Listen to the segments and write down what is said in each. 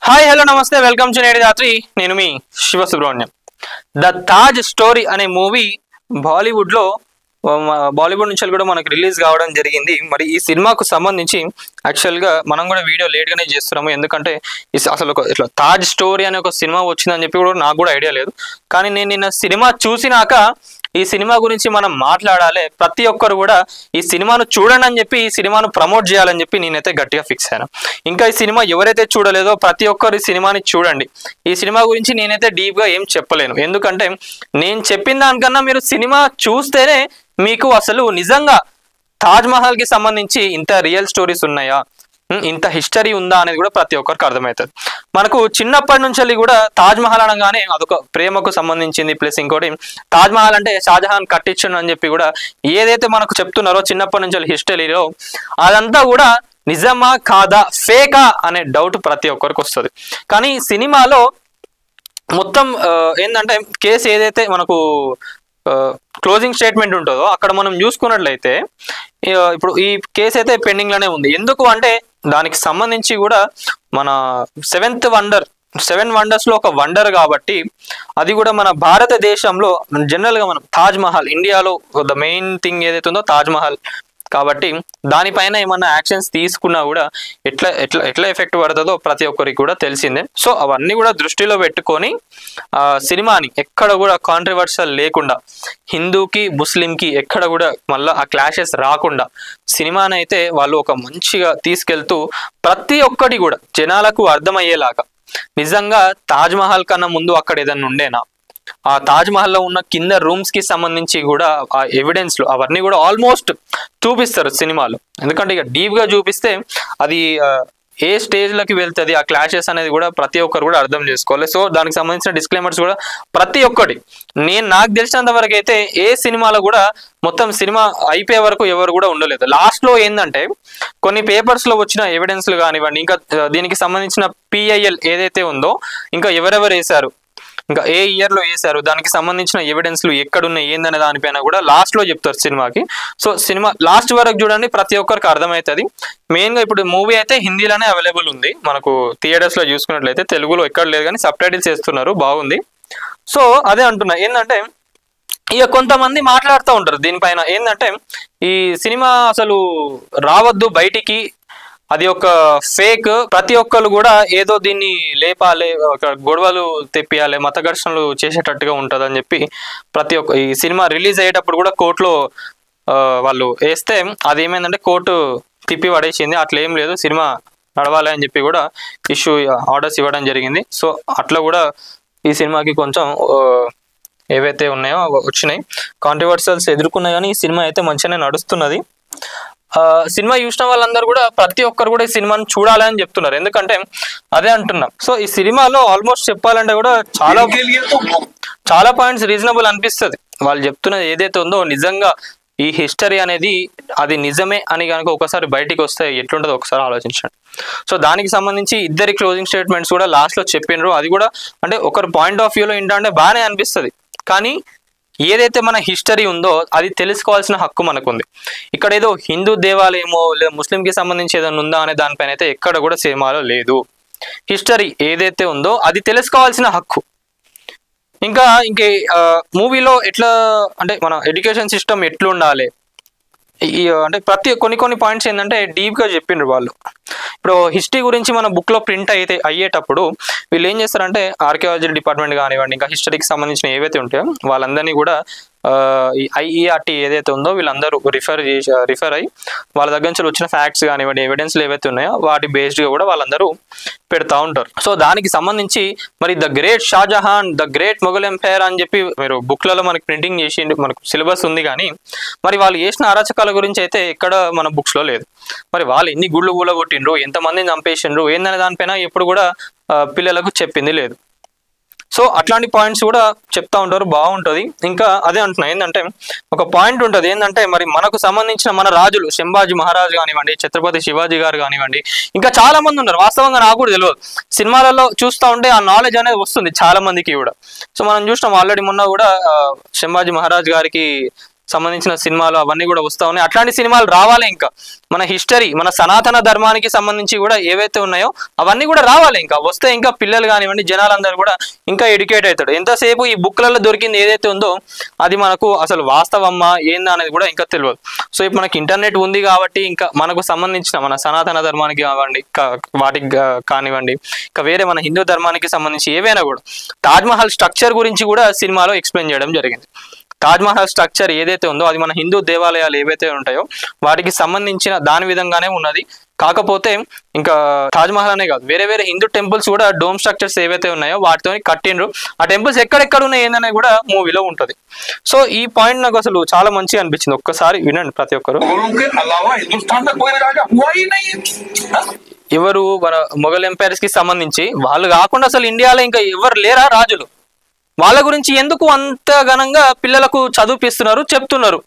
Hi hello నమస్తే welcome to నేటి రాత్రి. నేను మీ శివ సుబ్రహ్మణ్యం. ద తాజ్ స్టోరీ అనే మూవీ బాలీవుడ్ నుంచి కూడా మనకు రిలీజ్ కావడం జరిగింది. మరి ఈ సినిమాకు సంబంధించి యాక్చువల్గా మనం కూడా వీడియో లేట్గానే చేస్తున్నాము, ఎందుకంటే అసలు ఇట్లా తాజ్ స్టోరీ అనే ఒక సినిమా వచ్చిందని చెప్పి కూడా నాకు కూడా ఐడియా లేదు. కానీ నేను నిన్న సినిమా చూసినాక ఈ సినిమా గురించి మనం మాట్లాడాలి, ప్రతి ఒక్కరు కూడా ఈ సినిమాను చూడండి అని చెప్పి ఈ సినిమాను ప్రమోట్ చేయాలని చెప్పి నేనైతే గట్టిగా ఫిక్స్ అయ్యాను. ఇంకా ఈ సినిమా ఎవరైతే చూడలేదో ప్రతి ఒక్కరు ఈ సినిమాని చూడండి. ఈ సినిమా గురించి నేనైతే డీప్గా ఏం చెప్పలేను, ఎందుకంటే నేను చెప్పిన దానికన్నా మీరు సినిమా చూస్తేనే మీకు అసలు నిజంగా తాజ్మహల్కి సంబంధించి ఇంత రియల్ స్టోరీస్ ఉన్నాయా, ఇంత హిస్టరీ ఉందా అనేది కూడా ప్రతి ఒక్కరికి అర్థమవుతుంది. మనకు చిన్నప్పటి నుంచి కూడా తాజ్మహల్ అనగానే అదొక ప్రేమకు సంబంధించింది, ప్లస్ ఇంకోటి తాజ్మహల్ అంటే షాజహాన్ కట్టించను అని చెప్పి కూడా ఏదైతే మనకు చెప్తున్నారో చిన్నప్పటి నుంచి హిస్టరీలో అదంతా కూడా నిజమా కాదా ఫేకా అనే డౌట్ ప్రతి ఒక్కరికి వస్తుంది. కానీ సినిమాలో మొత్తం ఏంటంటే కేసు ఏదైతే మనకు క్లోజింగ్ స్టేట్మెంట్ ఉంటుందో అక్కడ మనం చూసుకున్నట్లయితే ఇప్పుడు ఈ కేసు అయితే పెండింగ్ లోనే ఉంది. ఎందుకు అంటే దానికి సంబంధించి కూడా మన సెవెన్ వండర్స్ లో ఒక వండర్ కాబట్టి అది కూడా మన భారతదేశంలో జనరల్ గా మనం తాజ్మహల్ ఇండియాలో ద మెయిన్ థింగ్ ఏదైతే ఉందో తాజ్మహల్ కాబట్టి దానిపైన ఏమన్నా యాక్షన్స్ తీసుకున్నా కూడా ఎట్లా ఎఫెక్ట్ పడుతుందో ప్రతి ఒక్కరికి కూడా తెలిసిందే. సో అవన్నీ కూడా దృష్టిలో పెట్టుకొని సినిమాని ఎక్కడ కూడా కాంట్రవర్షియల్ లేకుండా, హిందూకి ముస్లింకి ఎక్కడ కూడా మళ్ళీ ఆ క్లాషెస్ రాకుండా సినిమాని అయితే వాళ్ళు ఒక మంచిగా తీసుకెళ్తూ ప్రతి ఒక్కటి కూడా జనాలకు అర్థమయ్యేలాగా, నిజంగా తాజ్మహల్ కన్నా ముందు అక్కడ ఏదన్నా ఉండేనా, ఆ తాజ్మహల్లో ఉన్న కింద రూమ్స్ కి సంబంధించి కూడా ఆ ఎవిడెన్స్లు అవన్నీ కూడా ఆల్మోస్ట్ చూపిస్తారు సినిమాలో. ఎందుకంటే ఇక డీప్ గా చూపిస్తే అది ఏ స్టేజ్లకి వెళ్తుంది ఆ క్లాషెస్ అనేది కూడా ప్రతి ఒక్కరు కూడా అర్థం చేసుకోవాలి. సో దానికి సంబంధించిన డిస్క్లైమర్స్ కూడా ప్రతి ఒక్కటి నాకు తెలిసినంత వరకు అయితే ఏ సినిమాలో కూడా మొత్తం సినిమా అయిపోయే వరకు ఎవరు కూడా ఉండలేదు. లాస్ట్ లో ఏంటంటే కొన్ని పేపర్స్ లో వచ్చిన ఎవిడెన్స్లు కానివ్వండి, ఇంకా దీనికి సంబంధించిన PIL ఏదైతే ఉందో ఇంకా ఎవరెవరు వేశారు, ఇంకా ఏ ఇయర్ లో వేశారు, దానికి సంబంధించిన ఎవిడెన్స్లు ఎక్కడున్నాయి ఏందనే దానిపైన కూడా లాస్ట్ లో చెప్తారు సినిమాకి. సో సినిమా లాస్ట్ వరకు చూడండి, ప్రతి ఒక్కరికి అర్థమవుతుంది. మెయిన్ గా ఇప్పుడు మూవీ అయితే హిందీలోనే అవైలబుల్ ఉంది, మనకు థియేటర్స్ లో చూసుకున్నట్లయితే తెలుగులో ఎక్కడ లేదు, కానీ సబ్ టైటిల్స్ వేస్తున్నారు, బాగుంది. సో అదే అంటున్నా, ఏంటంటే ఇక కొంతమంది మాట్లాడుతూ ఉంటారు దీనిపైన, ఏంటంటే ఈ సినిమా అసలు రావద్దు బయటికి, అది ఒక ఫేక్, ప్రతి ఒక్కరు కూడా ఏదో దీన్ని లేపాలి, గొడవలు తెప్పియాలి, మత ఘర్షణలు చేసేటట్టుగా ఉంటుంది అని చెప్పి ప్రతి ఒక్క ఈ సినిమా రిలీజ్ అయ్యేటప్పుడు కూడా కోర్టులో వాళ్ళు వేస్తే అది ఏమైందంటే కోర్టు తిప్పి పడేసింది. అట్లా ఏం లేదు, సినిమా నడవాలి అని చెప్పి కూడా ఆర్డర్స్ ఇవ్వడం జరిగింది. సో అట్లా కూడా ఈ సినిమాకి కొంచెం ఏవైతే ఉన్నాయో వచ్చినాయి, కాంట్రవర్షియల్స్ ఎదుర్కొన్నాయి, కానీ ఈ సినిమా అయితే మంచిగానే నడుస్తున్నది. సినిమా చూసిన వాళ్ళందరూ కూడా ప్రతి ఒక్కరు కూడా ఈ సినిమాని చూడాలని చెప్తున్నారు, ఎందుకంటే అదే అంటున్నాం. సో ఈ సినిమాలో ఆల్మోస్ట్ చెప్పాలంటే కూడా చాలా పాయింట్స్ రీజనబుల్ అనిపిస్తుంది. వాళ్ళు చెప్తున్నది ఏదైతే ఉందో నిజంగా ఈ హిస్టరీ అనేది అది నిజమే అని కనుక ఒకసారి బయటికి వస్తే ఎట్లుంటుందో ఒకసారి ఆలోచించండి. సో దానికి సంబంధించి ఇద్దరి క్లోజింగ్ స్టేట్మెంట్స్ కూడా లాస్ట్ లో చెప్పినారు. అది కూడా అంటే ఒకరి పాయింట్ ఆఫ్ వ్యూలో ఏంటంటే బాగానే అనిపిస్తుంది, కానీ ఏదైతే మన హిస్టరీ ఉందో అది తెలుసుకోవాల్సిన హక్కు మనకుంది. ఇక్కడ ఏదో హిందూ దేవాలయమో లేదా ముస్లింకి సంబంధించి ఏదైనా ఉందా అనే దానిపైన అయితే ఎక్కడ కూడా సినిమాలో లేదు. హిస్టరీ ఏదైతే ఉందో అది తెలుసుకోవాల్సిన హక్కు. ఇంకా మూవీలో ఎట్లా అంటే మన ఎడ్యుకేషన్ సిస్టమ్ ఎట్లా ఉండాలి, అంటే కొన్ని పాయింట్స్ ఏంటంటే డీప్ గా చెప్పిండ్రు వాళ్ళు. ఇప్పుడు హిస్టరీ గురించి మన బుక్ లో ప్రింట్ అయ్యేటప్పుడు వీళ్ళు ఏం చేస్తారంటే ఆర్కియాలజీ డిపార్ట్మెంట్ కానివ్వండి, ఇంకా హిస్టరీకి సంబంధించిన ఏవైతే ఉంటాయో వాళ్ళందరినీ కూడా ఈ IERT ఏదైతే ఉందో వీళ్ళందరూ రిఫర్ అయ్యి వాళ్ళ దగ్గర నుంచి వచ్చిన ఫ్యాక్ట్స్ కానివ్వండి, ఎవిడెన్స్లు ఏవైతే ఉన్నాయో వాటి బేస్డ్గా కూడా వాళ్ళందరూ పెడతా ఉంటారు. సో దానికి సంబంధించి మరి the great Shah Jahan, the great Mughal empire అని చెప్పి మీరు బుక్లలో మనకి ప్రింటింగ్ చేసి మనకు సిలబస్ ఉంది, కానీ మరి వాళ్ళు చేసిన అరాచకాల గురించి అయితే ఎక్కడ మన బుక్స్లో లేదు. మరి వాళ్ళు ఎన్ని గుళ్ళు కూలగొట్టిండ్రు, ఎంతమందిని చంపేసిండ్రు ఏందనే దానిపైన ఎప్పుడు కూడా పిల్లలకు చెప్పింది లేదు. సో అట్లాంటి పాయింట్స్ కూడా చెప్తా ఉంటారు, బాగుంటుంది. ఇంకా అదే అంటున్నా, ఏంటంటే ఒక పాయింట్ ఉంటుంది, ఏంటంటే మరి మనకు సంబంధించిన మన రాజులు సంభాజీ మహారాజు కానివ్వండి, ఛత్రపతి శివాజీ గారు కానివ్వండి, ఇంకా చాలా మంది ఉన్నారు. వాస్తవంగా నాకు కూడా తెలియదు, సినిమాలలో చూస్తూ ఉంటే ఆ నాలెడ్జ్ అనేది వస్తుంది చాలా మందికి కూడా. సో మనం చూసినాం ఆల్రెడీ మొన్న కూడా సంభాజీ మహారాజ్ గారికి సంబంధించిన సినిమాలు అవన్నీ కూడా వస్తూ ఉన్నాయి. అట్లాంటి సినిమాలు రావాలి. ఇంకా మన హిస్టరీ, మన సనాతన ధర్మానికి సంబంధించి కూడా ఏవైతే ఉన్నాయో అవన్నీ కూడా రావాలి. ఇంకా వస్తే ఇంకా పిల్లలు కానివ్వండి, జనాలందరూ కూడా ఇంకా ఎడ్యుకేట్ అవుతాడు. ఎంతసేపు ఈ బుక్లలో దొరికింది ఏదైతే ఉందో అది మనకు అసలు వాస్తవమ్మా ఏందా అనేది కూడా ఇంకా తెలియదు. సో ఇప్పుడు మనకి ఇంటర్నెట్ ఉంది కాబట్టి ఇంకా మనకు సంబంధించిన మన సనాతన ధర్మానికి కానివ్వండి, వాటికి కానివ్వండి, ఇంకా వేరే మన హిందూ ధర్మానికి సంబంధించి ఏవైనా కూడా తాజ్మహల్ స్ట్రక్చర్ గురించి కూడా సినిమాలో ఎక్స్ప్లెయిన్ చేయడం జరిగింది. తాజ్మహల్ స్ట్రక్చర్ ఏదైతే ఉందో అది మన హిందూ దేవాలయాలు ఏవైతే ఉంటాయో వాటికి సంబంధించిన దాని విధంగానే ఉన్నది. కాకపోతే ఇంకా తాజ్మహల్ అనే కాదు, వేరే వేరే హిందూ టెంపుల్స్ కూడా డోమ్ స్ట్రక్చర్స్ ఏవైతే ఉన్నాయో వాటితో కట్టిండ్రు. ఆ టెంపుల్స్ ఎక్కడెక్కడ ఉన్నాయి ఏందనేది కూడా మూవీలో ఉంటది. సో ఈ పాయింట్ నాకు అసలు చాలా మంచిగా అనిపించింది. ఒక్కసారి వినండి ప్రతి ఒక్కరు. ఎవరు మన మొఘల్ ఎంపైర్స్ కి సంబంధించి వాళ్ళు కాకుండా అసలు ఇండియాలో ఇంకా ఎవరు లేరా రాజులు? వాళ్ళ గురించి ఎందుకు అంత ఘనంగా పిల్లలకు చదివిపిస్తున్నారు, చెప్తున్నారు?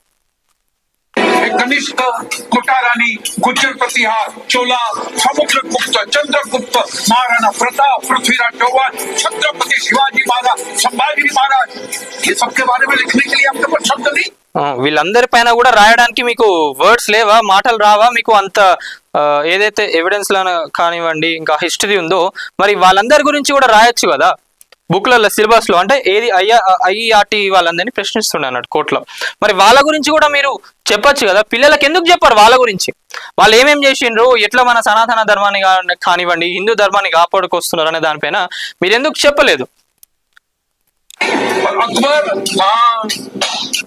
कनिष्क, कोटारानी, गुज्जर प्रतिहार, चोला, समुद्रगुप्त, चंद्रगुप्त, महाराणा प्रताप, पृथ्वीराज चौहान, छत्रपति शिवाजी महाराज, संभाजी महाराज, ये सबके बारे में लिखने के लिए आपके पास शब्द नहीं? వీళ్ళందరి పైన కూడా రాయడానికి మీకు వర్డ్స్ లేవా, మాటలు రావా? మీకు అంత ఏదైతే ఎవిడెన్స్ లను కానివ్వండి, ఇంకా హిస్టరీ ఉందో మరి వాళ్ళందరి గురించి కూడా రాయొచ్చు కదా బుక్లలో, సిలబస్ లో. అంటే ఏది ఐఆర్టీ వాళ్ళందరినీ ప్రశ్నిస్తుండే అన్నట్టు కోర్టులో. మరి వాళ్ళ గురించి కూడా మీరు చెప్పొచ్చు కదా. పిల్లలకి ఎందుకు చెప్పారు వాళ్ళ గురించి? వాళ్ళు ఏమేం చేసిండ్రు, ఎట్లా మన సనాతన ధర్మాన్ని కానివ్వండి, హిందూ ధర్మాన్ని కాపాడుకొస్తున్నారు అనే దానిపైన మీరు ఎందుకు చెప్పలేదు?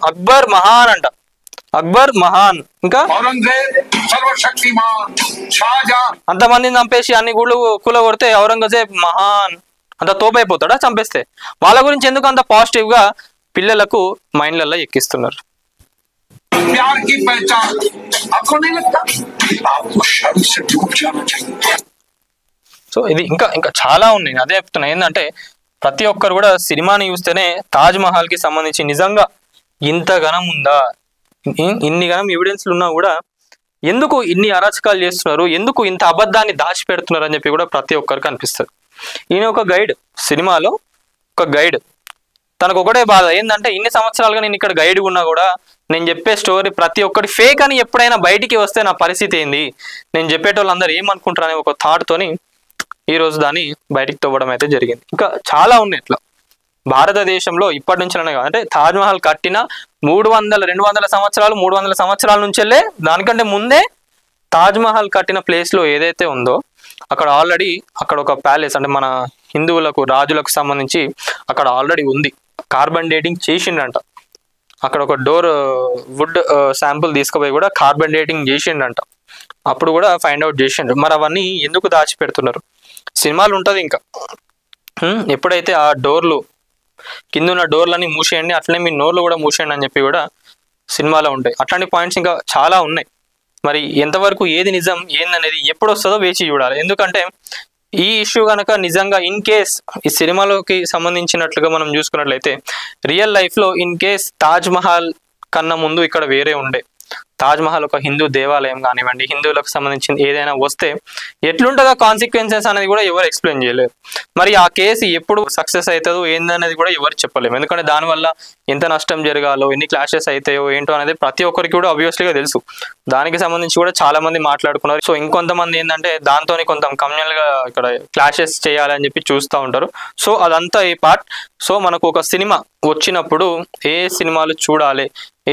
అక్బర్ మహాన్ అంట, అక్బర్ మహాన్. ఇంకా అంతమందిని చంపేసి అన్ని గుళ్ళు కూలగొడితే ఔరంగజేబ్ మహాన్ అంత తోపైపోతాడా చంపేస్తే? వాళ్ళ గురించి ఎందుకు అంత పాజిటివ్ గా పిల్లలకు మైండ్లలో ఎక్కిస్తున్నారు? సో ఇది ఇంకా ఇంకా చాలా ఉన్నాయి. అదే చెప్తున్నా ఏంటంటే ప్రతి ఒక్కరు కూడా సినిమాని చూస్తేనే తాజ్ మహల్ కి సంబంధించి నిజంగా ఇంత ఘనం ఉందా, ఇన్ని ఘనం ఎవిడెన్స్లు ఉన్నా కూడా ఎందుకు ఇన్ని అరాచకాలు చేస్తున్నారు, ఎందుకు ఇంత అబద్ధాన్ని దాచిపెడుతున్నారు అని చెప్పి కూడా ప్రతి ఒక్కరికి అనిపిస్తుంది. ఈయన ఒక గైడ్, సినిమాలో ఒక గైడ్. తనకు ఒకటే బాధ ఏంటంటే ఇన్ని సంవత్సరాలుగా నేను ఇక్కడ గైడ్ ఉన్నా కూడా నేను చెప్పే స్టోరీ ప్రతి ఒక్కటి ఫేక్ అని ఎప్పుడైనా బయటికి వస్తే నా పరిస్థితి ఏంది, నేను చెప్పేటోళ్ళందరూ ఏమనుకుంటారు అనే ఒక థాట్ తోని ఈరోజు దాన్ని బయటికి తవ్వడం అయితే జరిగింది. ఇంకా చాలా ఉన్నాయి ఇట్లా భారతదేశంలో ఇప్పటి నుంచి కాదు. అంటే తాజ్మహల్ కట్టిన 200 సంవత్సరాలు 300 సంవత్సరాల నుంచెల్లే, దానికంటే ముందే తాజ్మహల్ కట్టిన ప్లేస్ లో ఏదైతే ఉందో అక్కడ ఆల్రెడీ అక్కడ ఒక ప్యాలెస్, అంటే మన హిందువులకు రాజులకు సంబంధించి అక్కడ ఆల్రెడీ ఉంది. కార్బన్ డేటింగ్ చేసిండంట. అక్కడ ఒక డోర్ వుడ్ శాంపుల్ తీసుకుపోయి కూడా కార్బన్ డేటింగ్ చేసిండంట. అప్పుడు కూడా ఫైండ్ అవుట్ చేసిండ్రు. మరి అవన్నీ ఎందుకు దాచిపెడుతున్నారు? సినిమాలు ఉంటుంది. ఇంకా ఎప్పుడైతే ఆ డోర్లు కింద ఉన్న డోర్లని మూసేయండి, అట్లనే మీ నోర్లు కూడా మూసేయండి అని చెప్పి కూడా సినిమాలో ఉంటాయి. అట్లాంటి పాయింట్స్ ఇంకా చాలా ఉన్నాయి. మరి ఎంతవరకు ఏది నిజం ఏందనేది ఎప్పుడు వస్తుందో వేచి చూడాలి. ఎందుకంటే ఈ ఇష్యూ కనుక నిజంగా ఇన్ కేస్ ఈ సినిమాలోకి సంబంధించినట్లుగా మనం చూసుకున్నట్లయితే రియల్ లైఫ్లో ఇన్ కేస్ తాజ్ మహల్ కన్నా ముందు ఇక్కడ వేరే ఉండే, తాజ్ మహల్ ఒక హిందూ దేవాలయం కానివ్వండి, హిందువులకు సంబంధించిన ఏదైనా వస్తే ఎట్లుంటుందో కాన్సిక్వెన్సెస్ అనేది కూడా ఎవరు ఎక్స్ప్లెయిన్ చేయలేరు. మరి ఆ కేసు ఎప్పుడు సక్సెస్ అవుతుందో ఏందనేది కూడా ఎవరు చెప్పలేము. ఎందుకంటే దానివల్ల ఎంత నష్టం జరగాలో, ఎన్ని క్లాషెస్ అవుతాయో ఏంటో అనేది ప్రతి ఒక్కరికి కూడా ఆబ్వియస్లీగా తెలుసు. దానికి సంబంధించి కూడా చాలా మంది మాట్లాడుకున్నారు. సో ఇంకొంతమంది ఏంటంటే దాంతో కొంత కమ్యూనల్ గా ఇక్కడ క్లాషెస్ చేయాలని చెప్పి చూస్తూ ఉంటారు. సో అదంతా ఈ పార్ట్. సో మనకు ఒక సినిమా వచ్చినప్పుడు ఏ సినిమాలు చూడాలి,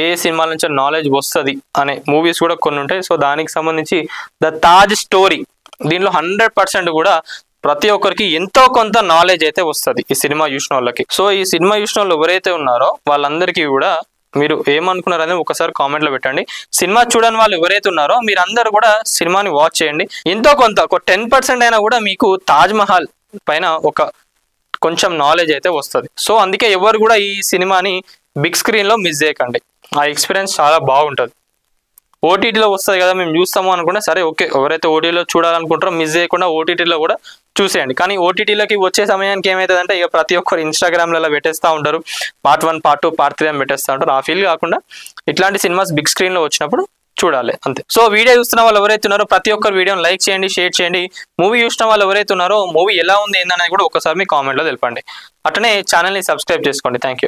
ఏ సినిమాల నుంచి నాలెడ్జ్ వస్తుంది అనే మూవీస్ కూడా కొన్ని ఉంటాయి. సో దానికి సంబంధించి ద తాజ్ స్టోరీ దీనిలో 100% కూడా ప్రతి ఒక్కరికి ఎంతో కొంత నాలెడ్జ్ అయితే వస్తుంది ఈ సినిమా చూసిన వాళ్ళకి. సో ఈ సినిమా చూసిన వాళ్ళు ఎవరైతే ఉన్నారో వాళ్ళందరికీ కూడా మీరు ఏమనుకున్నారని ఒకసారి కామెంట్ లో పెట్టండి. సినిమా చూడని వాళ్ళు ఎవరైతే ఉన్నారో మీరందరూ కూడా సినిమాని వాచ్ చేయండి. ఎంతో కొంత ఒక 10% అయినా కూడా మీకు తాజ్ మహల్ పైన ఒక కొంచెం నాలెడ్జ్ అయితే వస్తుంది. సో అందుకే ఎవరు కూడా ఈ సినిమాని బిగ్ స్క్రీన్ లో మిస్ చేయకండి. ఆ ఎక్స్పీరియన్స్ చాలా బాగుంటుంది. ఓటీటీలో వస్తుంది కదా మేము చూస్తాము అనుకుంటే సరే ఓకే, ఎవరైతే ఓటీటీలో చూడాలనుకుంటారో మిస్ చేయకుండా ఓటీటీలో కూడా చూసేయండి. కానీ ఓటీటీలోకి వచ్చే సమయానికి ఏమవుతుందంటే ఇక ప్రతి ఒక్కరు ఇన్స్టాగ్రామ్లలో పెట్టేస్తూ ఉంటారు, పార్ట్ 1 పార్ట్ 2 పార్ట్ 3 అని పెట్టేస్తూ ఉంటారు. ఆ ఫీల్ కాకుండా ఇట్లాంటి సినిమాస్ బిగ్ స్క్రీన్లో వచ్చినప్పుడు చూడాలి అంతే. సో వీడియో చూస్తున్న వాళ్ళు ఎవరైతే ఉన్నారో ప్రతి ఒక్కరు వీడియోని లైక్ చేయండి, షేర్ చేయండి. మూవీ చూసిన వాళ్ళు ఎవరైతే ఉన్నారో మూవీ ఎలా ఉంది ఏందనేది కూడా ఒకసారి మీ కామెంట్లో తెలపండి. అట్లనే ఛానల్ని సబ్స్క్రైబ్ చేసుకోండి. Thank you.